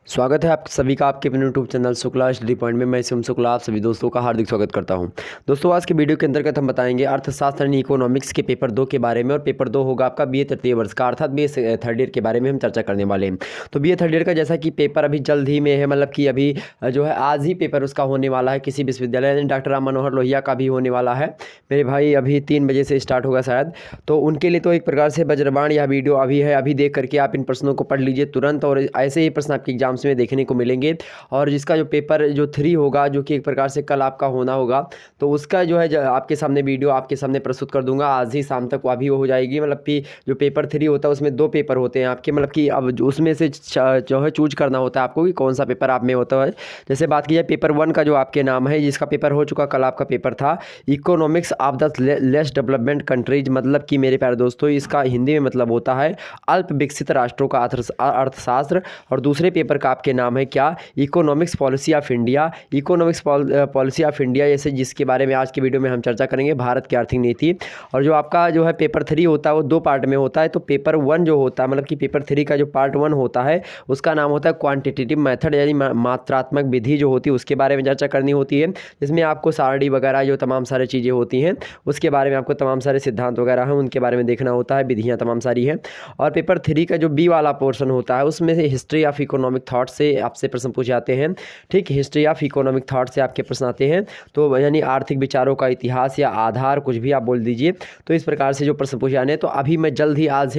स्वागत है आप सभी का आपके अपने YouTube channel Shukla study point में। मैं शिवम शुक्ला आप सभी दोस्तों का हार्दिक स्वागत करता हूं। दोस्तों आज के वीडियो के अंतर्गत हम बताएंगे अर्थशास्त्र यानी इकोनॉमिक्स के पेपर 2 के बारे में, और पेपर 2 होगा आपका बीए तृतीय वर्ष का, अर्थात बीए थर्ड ईयर के बारे में हम चर्चा करने वाले हैं। तो बीए थर्ड ईयर का जैसा कि पेपर अभी जल्द ही में है, मतलब कि अभी जो है आज ही पेपर उसका होने वाला है किसी विश्वविद्यालय यानी डॉक्टर राम मनोहर लोहिया का भी होने वाला है मेरे भाई। अभी 3 बजे से स्टार्ट होगा शायद। तो उनके लिए तो एक प्रकार से वज्रबाण यह वीडियो अभी है, अभी देख करके आप इन प्रश्नों को पढ़ लीजिए तुरंत, और ऐसे ही प्रश्न आपके एग्जाम्स में देखने को मिलेंगे। और जिसका जो पेपर जो 3 होगा, जो कि एक प्रकार से कल आपका होना होगा, तो उसका जो है आपके सामने वीडियो आपके सामने प्रस्तुत कर दूंगा आज ही शाम तक, वह भी हो जाएगी। मतलब कि जो पेपर 3 होता है उसमें 2 पेपर होते हैं आपके, मतलब कि अब उसमें से जो है चूज करना होता है आपको कि कौन सा पेपर आप में होता है। जैसे बात की जाए पेपर 1 का, जो आपके नाम है, जिसका पेपर हो चुका, कल आपका पेपर था economics of the less development countries, मतलब कि मेरे प्यारे दोस्तों इसका हिंदी में मतलब होता है अल्प विकसित राष्ट्रों का अर्थशास्त्र। और दूसरे पेपर का आपके नाम है क्या, economics policy of India. Economics policy of India, जैसे जिसके बारे में आज की वीडियो में हम चर्चा करेंगे, भारत की आर्थिक नीति। और जो आपका जो है पेपर 3 होता है वो 2 पार्ट में होता है। तो पेपर 1 जो होता है, मतलब कि पेपर 3 का जो पार्ट 1 होता है उसका नाम होता है क्वांटिटेटिव मेथड, यानी मात्रात्मक विधि जो होती है उसके बारे में चर्चा करनी होती है, जिसमें आपको सारणी वगैरह जो तमाम सारी चीज़ें होती हैं उसके बारे में, आपको तमाम सारे सिद्धांत वगैरह हैं उनके बारे में देखना होता है, विधियाँ तमाम सारी हैं। और पेपर 3 का जो बी वाला पोर्शन होता है उसमें से हिस्ट्री ऑफ इकोनॉमिक थॉट से आपसे प्रश्न पूछे जाते हैं। ठीक, हिस्ट्री ऑफ इकोनॉमिक थॉट से आपके प्रश्न आते हैं, तो यानी आर्थिक विचारों का इतिहास या आधार, कुछ भी आप बोल दीजिए। तो इस प्रकार से जो प्रश्न पूछे जाने, तो अभी मैं जल्द ही आज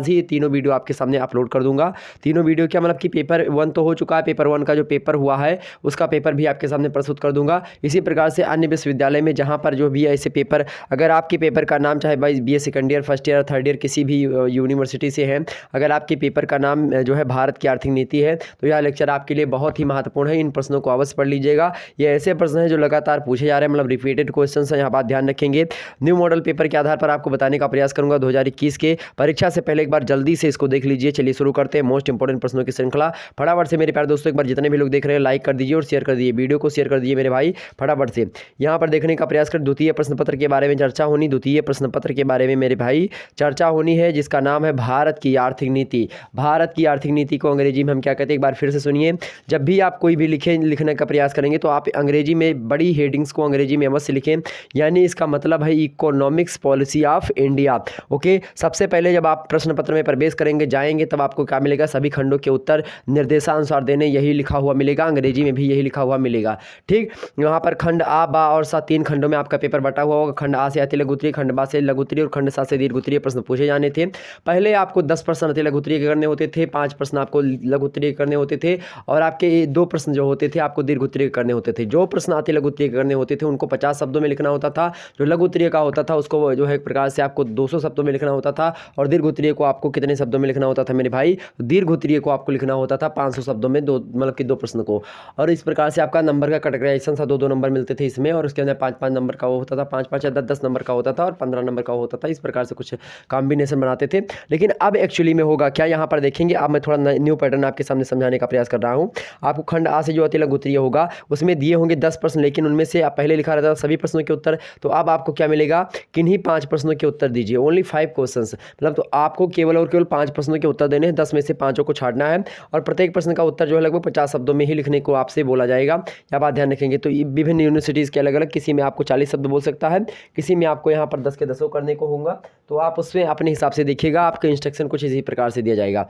ही तीनों वीडियो आपके सामने अपलोड कर दूंगा। तीनों वीडियो क्या, मतलब कि पेपर 1 तो हो चुका है, पेपर 1 का जो पेपर हुआ है उसका पेपर भी आपके सामने प्रस्तुत कर दूंगा। इसी प्रकार से अन्य विश्वविद्यालय में जहाँ पर जो भी ऐसे पेपर, अगर आपके पेपर का नाम चाहे भाई BA second year, first year, third year किसी भी यूनिवर्सिटी से है, अगर आपके पेपर का नाम जो है भारत की आर्थिक नीति है, तो यह लेक्चर आपके लिए बहुत ही महत्वपूर्ण है। इन प्रश्नों को अवश्य पढ़ लीजिएगा। ये ऐसे प्रश्न हैं जो लगातार पूछे जा रहे हैं, मतलब रिपीटेड क्वेश्चन हैं, यहाँ बात ध्यान रखेंगे। न्यू मॉडल पेपर के आधार पर आपको बताने का प्रयास करूंगा 2021 के परीक्षा से पहले। एक बार जल्दी से इसको देख लीजिए। चलिए शुरू करते हैं मोस्ट इंपोर्टेंट प्रश्नों की श्रृंखला। फटाफट से मेरे प्यारे दोस्तों, एक बार जितने भी लोग देख रहे हैं लाइक कर दीजिए और शेयर कर दीजिए, वीडियो को शेयर कर दीजिए मेरे भाई फटाफट से। यहाँ पर देखने का प्रयास कर द्वितीय प्रश्न पत्र के बारे में चर्चा होनी, द्वितीय प्रश्न पत्र के बारे में मेरे भाई चर्चा होनी है, जिसका नाम है भारत की आर्थिक नीति। भारत की आर्थिक नीति को अंग्रेजी में हम क्या कहते हैं, एक बार फिर से सुनिए। जब भी आप कोई भी लिखने का प्रयास करेंगे तो आप अंग्रेजी में बड़ी हेडिंग्स को अंग्रेजी में अवश्य लिखें, यानी इसका मतलब है economics policy of India. Okay, सबसे पहले जब आप प्रश्न पत्र में प्रवेश करेंगे जाएंगे तब आपको क्या मिलेगा, सभी खंडों के उत्तर निर्देशानुसार देने, यही लिखा हुआ मिलेगा, अंग्रेजी में भी यही लिखा हुआ मिलेगा। ठीक, यहाँ पर खंड आ, बा और सा 3 खंडों में आपका पेपर बटा हुआ होगा। खंड आ से अति लघु उत्तरीय, खंड बा से लघु उत्तरीय और खंड सा से दीर्घ उत्तरीय प्रश्न पूछे जाने थे। पहले आपको 10 प्रश्न अति लघु उत्तरीय करने होते थे, 5 प्रश्न आपको लघु उत्तरीय करने होते थे, और आपके 2 प्रश्न जो होते थे आपको दीर्घ उत्तरीय करने होते थे। जो प्रश्न अति लघु उत्तरीय करने होते थे उनको 50 शब्दों में लिखना होता था, जो लघु उत्तरीय का होता था उसको जो है एक प्रकार से आपको 200 शब्दों में लिखना होता था, और दीर्घ उत्तरीय को आपको कितने शब्दों में लिखना होता था मेरे भाई, दीर्घ उत्तरीय को आपको लिखना होता था 500 शब्दों में, 2 मतलब कि 2 प्रश्न को। और इस प्रकार से आपका नंबर का कैटेगराइजेशन था, 2-2 नंबर मिलते थे इसमें, और उसके अंदर 5-5 नंबर का वो होता था, 5-5 या 10-10 नंबर का होता था, और 15 नंबर का होता था। इस प्रकार से कुछ कॉम्बिनेशन बनाते थे। लेकिन अब एक्चुअली में होगा क्या, यहाँ पर देखेंगे, अब मैं थोड़ा न्यू पैटर्न आपके सामने समझाने का प्रयास कर रहा हूँ। आपको खंड आ से जो अति लघु उत्तरीय होगा उसमें दिए होंगे 10 प्रश्न, लेकिन उनमें से आप पहले लिखा रहता था सभी प्रश्नों के उत्तर। तो अब आपको क्या मिलेगा, किन्हीं 5 प्रश्नों के उत्तर दीजिए, ओनली 5 क्वेश्चंस, मतलब तो आपको केवल और केवल 5 प्रश्नों के उत्तर देने हैं, 10 में से 5 को छाड़ना है, और प्रत्येक प्रश्न का उत्तर जो है लगभग 50 शब्दों में ही लिखने को आपसे बोला जाएगा। या बात ध्यान रखेंगे। तो विभिन्न यूनिवर्सिटीज़ के अलग अलग, किसी में आपको 40 शब्द बोल सकता है, किसी में आपको यहाँ पर 10 के 10 करने को होगा। तो आप उसमें अपने हिसाब से देखिएगा, आपके इंस्ट्रक्शन कुछ इसी प्रकार से दिया जाएगा।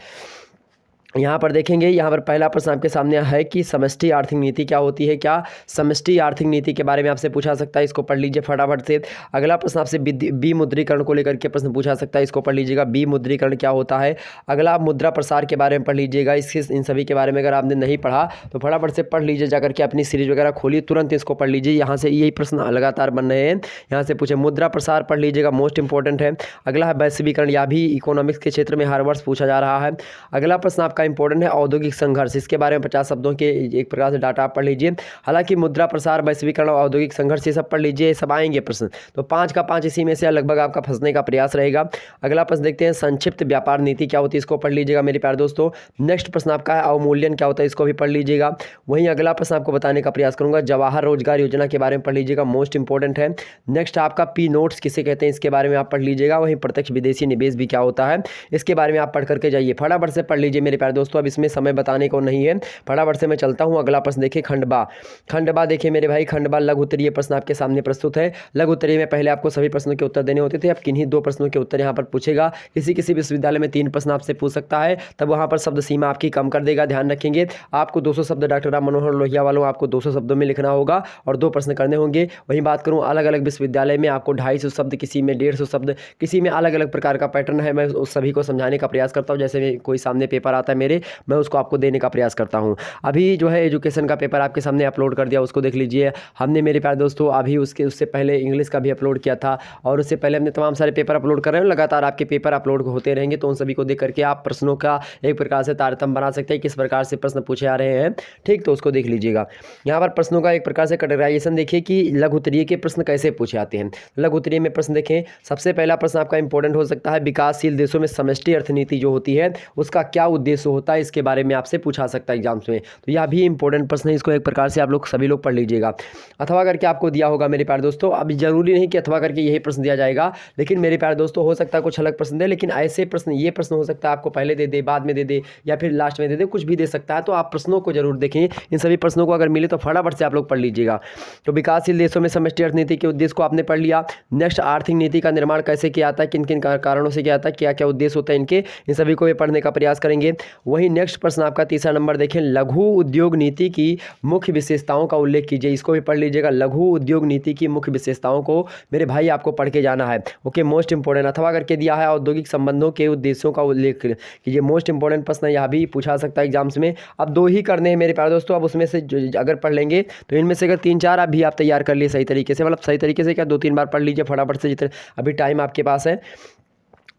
यहाँ पर देखेंगे, यहाँ पर पहला प्रश्न आपके सामने है कि समष्टि आर्थिक नीति क्या होती है। क्या समष्टि आर्थिक नीति के बारे में आपसे पूछा सकता है, इसको पढ़ लीजिए फटाफट से। अगला प्रश्न आपसे बी मुद्रीकरण को लेकर के प्रश्न पूछा सकता है, इसको पढ़ लीजिएगा, बी मुद्रीकरण क्या होता है। अगला आप मुद्रा प्रसार के बारे में पढ़ लीजिएगा। इन सभी के बारे में अगर आपने नहीं पढ़ा तो फटाफट से पढ़ लीजिए, जाकर के अपनी सीरीज वगैरह खोलिए, तुरंत इसको पढ़ लीजिए। यहाँ से यही प्रश्न लगातार बन रहे हैं, यहाँ से पूछे मुद्रा प्रसार पढ़ लीजिएगा, मोस्ट इंपॉर्टेंट है। अगला है वैश्वीकरण, यह भी इकोनॉमिक्स के क्षेत्र में हर वर्ष पूछा जा रहा है। अगला प्रश्न आपका इंपॉर्टेंट है औद्योगिक संघर्ष, इसके बारे में 50 शब्दों के एक प्रकार से डाटा आप पढ़ लीजिए। हालांकि मुद्रा प्रसार, वैश्वीकरण और औद्योगिक संघर्ष ये सब पढ़ लीजिए, ये सब आएंगे प्रश्न, तो 5 का 5 इसी में से लगभग आपका फंसने का प्रयास रहेगा। अगला प्रश्न देखते हैं, संक्षिप्त व्यापार नीति क्या होती है, इसको पढ़ लीजिएगा मेरे प्यारे दोस्तों। नेक्स्ट प्रश्न आपका है अवमूल्यन क्या होता है, इसको भी पढ़ लीजिएगा। वहीं अगला प्रश्न आपको बताने का प्रयास करूंगा, जवाहर रोजगार योजना के बारे में पढ़ लीजिएगा, मोस्ट इंपॉर्टेंट है। नेक्स्ट आपका पी नोट्स किसे कहते हैं, इसके बारे में आप पढ़ लीजिएगा। वहीं प्रत्यक्ष विदेशी निवेश भी क्या होता है, इसके बारे में आप पढ़ करके जाइए, फटाफट से पढ़ लीजिए मेरे प्यारे प्यारे दोस्तों, अब इसमें समय बताने को नहीं है, फटाफट से मैं चलता हूँ। अगला प्रश्न देखिए, खंडवा। खंडवा देखिए मेरे भाई, खंडवा लघु उत्तरीय प्रश्न आपके सामने प्रस्तुत है। लघु उत्तरीय में पहले आपको सभी प्रश्नों के उत्तर देने होते थे, अब किन्हीं 2 प्रश्नों के उत्तर यहाँ पर पूछेगा। किसी विश्वविद्यालय में 3 प्रश्न आपसे पूछ सकता है, तब वहाँ पर शब्द सीमा आपकी कम कर देगा। ध्यान रखेंगे, आपको 200 शब्द डॉक्टर राम मनोहर लोहिया वालों आपको 200 शब्दों में लिखना होगा और 2 प्रश्न करने होंगे। वहीं बात करूँ अलग अलग विश्वविद्यालय में, आपको 250 शब्द, किसी में 150 शब्द, किसी में अलग अलग प्रकार का पैटर्न है। मैं उस सभी को समझाने का प्रयास करता हूँ, जैसे कोई सामने पेपर आता है मेरे, मैं उसको आपको देने का प्रयास करता हूँ। अभी जो है एजुकेशन का पेपर आपके सामने अपलोड कर दिया, उसको देख लीजिए। हमने मेरे प्यारे दोस्तों अभी उससे पहले इंग्लिश का भी अपलोड किया था, और उससे पहले हमने तमाम सारे पेपर अपलोड कर रहे हैं। लगातार आपके पेपर अपलोड होते रहेंगे, तो उन सभी को देख करके आप प्रश्नों का एक प्रकार से तारतम्य बना सकते हैं, किस प्रकार से प्रश्न पूछे आ रहे हैं। ठीक, तो उसको देख लीजिएगा। यहाँ पर प्रश्नों का एक प्रकार से कैटेगराइजेशन देखिए कि लघु उत्तरीय के प्रश्न कैसे पूछे आते हैं। लघु उत्तरीय में प्रश्न देखें, सबसे पहला प्रश्न आपका इंपॉर्टेंट हो सकता है, विकासशील देशों में समष्टि अर्थनीति जो होती है उसका क्या उद्देश्य होता है, इसके बारे में आपसे पूछा सकता है एग्जाम्स में। तो यह भी इंपॉर्टेंट प्रश्न है, इसको एक प्रकार से आप लोग सभी लोग पढ़ लीजिएगा। अथवा करके आपको दिया होगा मेरे प्यारे दोस्तों, अभी जरूरी नहीं कि अथवा करके यही प्रश्न दिया जाएगा, लेकिन मेरे प्यारे दोस्तों हो सकता है कुछ अलग प्रश्न दे, लेकिन ऐसे प्रश्न, ये प्रश्न हो सकता है आपको पहले दे दे, बाद में दे दे, या फिर लास्ट में दे दे, कुछ भी दे सकता है। तो आप प्रश्नों को जरूर देखें, इन सभी प्रश्नों को अगर मिले तो फटाफट से आप लोग पढ़ लीजिएगा। तो विकासशील देशों में समष्टि अर्थनीति के उद्देश्य को आपने पढ़ लिया। नेक्स्ट, आर्थिक नीति का निर्माण कैसे किया जाता है, किन किन कारणों से किया जाता है, क्या क्या उद्देश्य होता है इनके, इन सभी को ये पढ़ने का प्रयास करेंगे। वहीं नेक्स्ट प्रश्न आपका तीसरा नंबर देखें, लघु उद्योग नीति की मुख्य विशेषताओं का उल्लेख कीजिए, इसको भी पढ़ लीजिएगा। लघु उद्योग नीति की मुख्य विशेषताओं को मेरे भाई आपको पढ़ के जाना है। ओके, मोस्ट इंपोर्टेंट अथवा करके दिया है, औद्योगिक संबंधों के उद्देश्यों का उल्लेख कीजिए। मोस्ट इंपोर्टेंट प्रश्न यह भी पूछा सकता है एग्जाम्स में। अब 2 ही करने हैं मेरे प्यारे दोस्तों, अब उसमें से अगर पढ़ लेंगे तो इनमें से अगर 3-4 अभी आप तैयार कर लिए सही तरीके से, मतलब सही तरीके से क्या 2-3 बार पढ़ लीजिए फटाफट से, जितने अभी टाइम आपके पास है,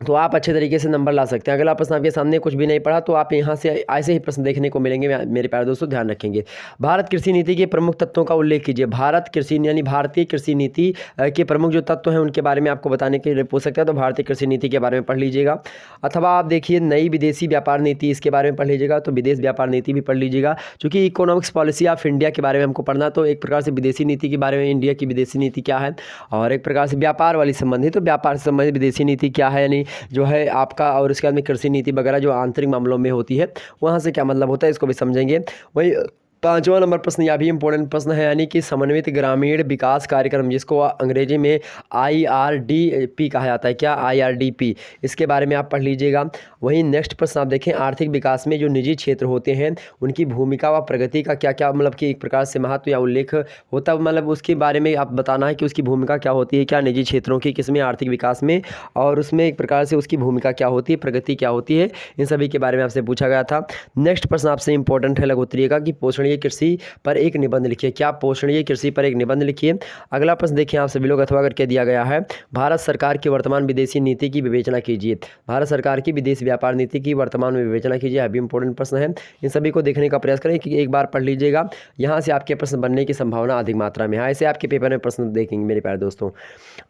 तो आप अच्छे तरीके से नंबर ला सकते हैं। अगला प्रश्न आपके सामने कुछ भी नहीं पढ़ा, तो आप यहाँ से ऐसे ही प्रश्न देखने को मिलेंगे मेरे प्यारे दोस्तों, ध्यान रखेंगे। भारत कृषि नीति के प्रमुख तत्वों का उल्लेख कीजिए। भारत कृषि यानी भारतीय कृषि नीति के प्रमुख जो तत्व हैं उनके बारे में आपको बताने के लिए पूछ सकते हैं, तो भारतीय कृषि नीति के बारे में पढ़ लीजिएगा। अथवा आप देखिए नई विदेशी व्यापार नीति, इसके बारे में पढ़ लीजिएगा, तो विदेश व्यापार नीति भी पढ़ लीजिएगा। क्योंकि इकोनॉमिक्स पॉलिसी ऑफ इंडिया के बारे में हमको पढ़ना, तो एक प्रकार से विदेशी नीति के बारे में, इंडिया की विदेशी नीति क्या है, और एक प्रकार से व्यापार वाली संबंधित, तो व्यापार से संबंधित विदेशी नीति क्या है, यानी जो है आपका, और इसके बाद में कृषि नीति वगैरह जो आंतरिक मामलों में होती है, वहाँ से क्या मतलब होता है, इसको भी समझेंगे। वही 5वां नंबर प्रश्न, यह भी इंपॉर्टेंट प्रश्न है, यानी कि समन्वित ग्रामीण विकास कार्यक्रम, जिसको अंग्रेजी में IRDP कहा जाता है, क्या IRDP, इसके बारे में आप पढ़ लीजिएगा। वहीं नेक्स्ट प्रश्न आप देखें, आर्थिक विकास में जो निजी क्षेत्र होते हैं उनकी भूमिका व प्रगति का क्या क्या, मतलब कि एक प्रकार से महत्व या उल्लेख होता है, मतलब उसके बारे में आप बताना है कि उसकी भूमिका क्या होती है, क्या निजी क्षेत्रों की किसमें, आर्थिक विकास में, और उसमें एक प्रकार से उसकी भूमिका क्या होती है, प्रगति क्या होती है, इन सभी के बारे में आपसे पूछा गया था। नेक्स्ट प्रश्न आपसे इंपॉर्टेंट है लघु उत्तरीय का, कि पोषणीय कृषि पर एक निबंध लिखिए। क्या पोषणीय कृषि पर एक निबंध लिखिए। अगला प्रश्न देखिए, आप सभी लोग अथवा करके दिया गया है, भारत सरकार की वर्तमान विदेशी नीति की विवेचना कीजिए। भारत सरकार की विदेश व्यापार नीति की वर्तमान में विवेचना कीजिए, अभी इंपॉर्टेंट प्रश्न है, इन सभी को देखने का प्रयास करें कि एक बार पढ़ लीजिएगा, यहाँ से आपके प्रश्न बनने की संभावना अधिक मात्रा में है। ऐसे आपके पेपर में प्रश्न देखेंगे मेरे प्यारे दोस्तों।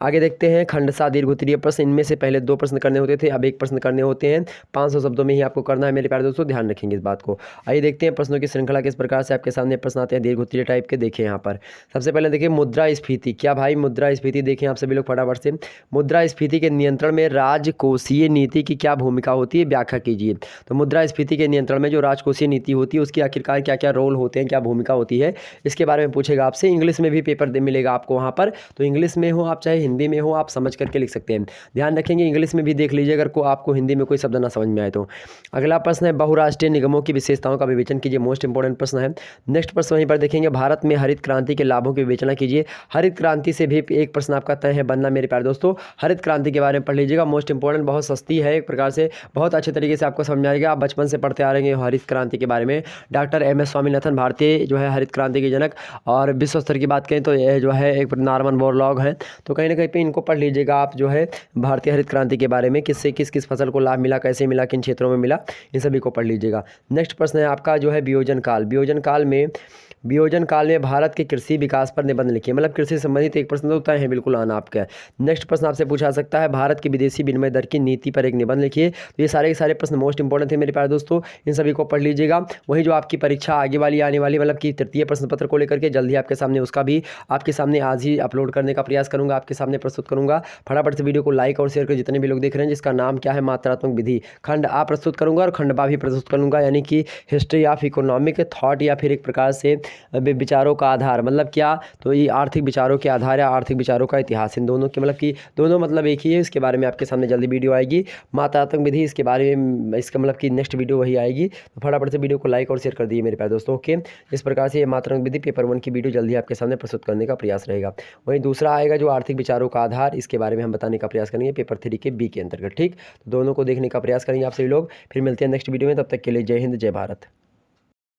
आगे देखते हैं, खंडसा दीर्घ उत्तरीय प्रश्न, इनमें से पहले 2 प्रश्न करने होते थे, अब 1 प्रश्न करने होते हैं, 500 शब्दों में ही आपको करना है मेरे प्यारे दोस्तों, ध्यान रखेंगे इस बात को। आइए देखते हैं प्रश्नों की श्रृंखला किस प्रकार से आपके सामने प्रश्न आते हैं दीर्घ उत्तरीय टाइप के। देखिए यहाँ पर सबसे पहले देखिए मुद्रास्फीति, क्या भाई मुद्रास्फीति, देखें आप सभी लोग फटाफट से, मुद्रास्फीति के नियंत्रण में राजकोषीय नीति की क्या भूमिका होती है, व्याख्या कीजिए। तो मुद्रास्फीति के नियंत्रण में जो राजकोषीय नीति होती है उसकी आखिरकार क्या क्या रोल होते हैं, क्या भूमिका होती है, इसके बारे में पूछेगा आपसे। इंग्लिश में भी पेपर मिलेगा आपको वहाँ पर, तो इंग्लिश में हो आप चाहे हिंदी में हो, आप समझ करके लिख सकते हैं। ध्यान रखेंगे इंग्लिश में भी देख लीजिए अगर आपको हिंदी में कोई शब्द ना समझ में आए तो। अगला प्रश्न है, बहुराष्ट्रीय निगमों की विशेषताओं का विवेचन कीजिए, मोस्ट इंपोर्टेंट प्रश्न है। नेक्स्ट प्रश्न वहीं पर देखेंगे, भारत में हरित क्रांति के लाभों की विवेचना कीजिए। हरित क्रांति से भी एक प्रश्न आपका तय है बनना मेरे प्यारे दोस्तों, हरित क्रांति के बारे में पढ़ लीजिएगा, मोस्ट इंपोर्टेंट, बहुत सस्ती है, एक प्रकार से बहुत अच्छे तरीके से आपको समझ आएगा, आप बचपन से पढ़ते आ रहे हैं हरित क्रांति के बारे में। डॉक्टर MS स्वामीनाथन भारतीय जो है हरित क्रांति के जनक, और विश्व स्तर की बात करें तो यह जो है एक नॉर्मन बोरलॉग है, तो कहीं ना कहीं पे इनको पढ़ लीजिएगा आप, जो है भारतीय हरित क्रांति के बारे में, किससे किस फसल को लाभ मिला, कैसे मिला, किन क्षेत्रों में मिला, इन सभी को पढ़ लीजिएगा। नेक्स्ट प्रश्न है आपका जो है वियोजन काल वियोजन काल में भारत के कृषि विकास पर निबंध लिखिए। मतलब कृषि से संबंधित एक प्रश्न तो तय है, बिल्कुल आना आपका। नेक्स्ट प्रश्न आपसे पूछा सकता है, भारत की विदेशी विनिमय दर की नीति पर एक निबंध लिखिए। तो ये सारे के सारे प्रश्न मोस्ट इंपॉर्टेंट थे मेरे प्यारे दोस्तों, इन सभी को पढ़ लीजिएगा। वहीं जो आपकी परीक्षा आगे वाली आने वाली, मतलब कि तृतीय प्रश्न पत्र को लेकर के जल्दी आपके सामने, उसका भी आपके सामने आज ही अपलोड करने का प्रयास करूंगा, आपके सामने प्रस्तुत करूंगा। फटाफट से वीडियो को लाइक और शेयर कर, जितने भी लोग देख रहे हैं, जिसका नाम क्या है, मात्रात्मक विधि खंड आ प्रस्तुत करूंगा और खंड बा भी प्रस्तुत करूंगा, यानी कि हिस्ट्री ऑफ इकोनॉमिक थॉट, या फिर एक प्रकार से विचारों का आधार, मतलब क्या, तो ये आर्थिक विचारों के आधार या आर्थिक विचारों का इतिहास, इन दोनों के मतलब कि दोनों मतलब एक ही है। इसके बारे में आपके सामने जल्दी वीडियो आएगी। मात्रात्मक विधि, इसके बारे में इसका मतलब कि नेक्स्ट वीडियो वही आएगी। तो फटाफट से वीडियो को लाइक और शेयर कर दिए मेरे प्यारे दोस्तों। ओके, इस प्रकार से ये मात्रात्मक विधि पेपर 1 की वीडियो जल्दी आपके सामने प्रस्तुत करने का प्रयास रहेगा। वहीं दूसरा आएगा जो आर्थिक विचारों का आधार, इसके बारे में हम बताने का प्रयास करेंगे पेपर 3 के बी के अंतर्गत। ठीक, तो दोनों को देखने का प्रयास करेंगे आप सभी लोग। फिर मिलते हैं नेक्स्ट वीडियो में, तब तक के लिए जय हिंद, जय भारत।